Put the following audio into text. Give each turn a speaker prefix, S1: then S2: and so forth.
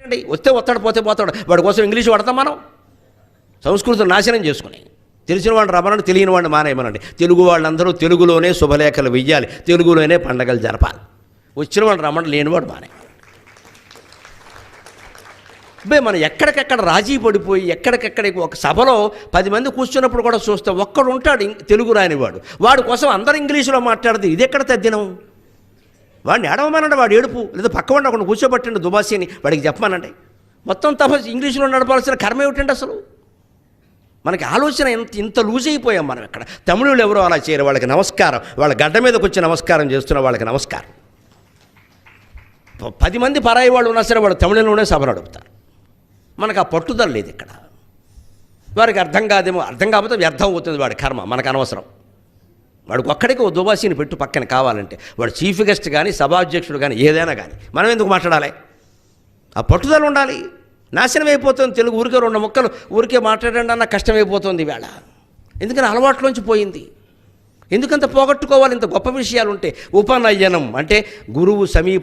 S1: అండి వస్తే వస్తాడు పోతే పోతాడు, వాడి కోసం ఇంగ్లీష్ వాడతాం మనం. సంస్కృతం నాశనం చేసుకుని తెలిసిన వాడిని రమ్మనండి, తెలియని వాడిని మానేయమనండి. తెలుగు వాళ్ళందరూ తెలుగులోనే శుభలేఖలు వెయ్యాలి, తెలుగులోనే పండగలు జరపాలి. వచ్చిన వాడిని రమ్మని, లేనివాడు మానే. మనం ఎక్కడికెక్కడ రాజీ పడిపోయి ఎక్కడికెక్కడ ఒక సభలో 10 మంది కూర్చున్నప్పుడు కూడా చూస్తే ఒక్కడు ఉంటాడు తెలుగు రానివాడు, వాడి కోసం అందరూ ఇంగ్లీషులో మాట్లాడితే ఇది ఎక్కడ తద్దినం? వాడిని ఏడవమనండి, వాడు ఏడుపు, లేదా పక్కవాడిని ఒకటి కూర్చోబెట్టండి దుబాసీని, వాడికి చెప్పమానండి. మొత్తం తప్ప ఇంగ్లీషులో నడపాల్సిన కర్మ ఏమిటండి అసలు? మనకి ఆలోచన ఇంత లూజ్ అయిపోయాం మనం. ఇక్కడ తమిళులు ఎవరో అలా చేయరు, వాళ్ళకి నమస్కారం, వాళ్ళ గడ్డ మీదకి వచ్చి నమస్కారం చేస్తున్న వాళ్ళకి నమస్కారం. 10 మంది పరాయి వాళ్ళు ఉన్నా సరే వాడు తమిళంలోనే సభ నడుపుతారు. మనకు ఆ పట్టుదల లేదు ఇక్కడ. వారికి అర్థం కాదేమో, అర్థం కాకపోతే వ్యర్థం అవుతుంది వాడి కర్మ, మనకు అనవసరం. వాడికి ఒక్కడికి ఓ దుబాసీని పెట్టు పక్కన కావాలంటే, వాడు చీఫ్ గెస్ట్ కానీ సభాధ్యక్షుడు కానీ ఏదైనా కానీ, మనం ఎందుకు మాట్లాడాలి? ఆ పట్టుదల ఉండాలి. నాశనం అయిపోతుంది తెలుగు. ఊరికే 2 ముక్కలు ఊరికే మాట్లాడండి అన్న కష్టమైపోతుంది ఈవేళ. ఎందుకని అలవాట్లోంచి పోయింది. ఎందుకంత పోగొట్టుకోవాలి ఇంత గొప్ప విషయాలు ఉంటే? ఉపనయనం అంటే గురువు సమీప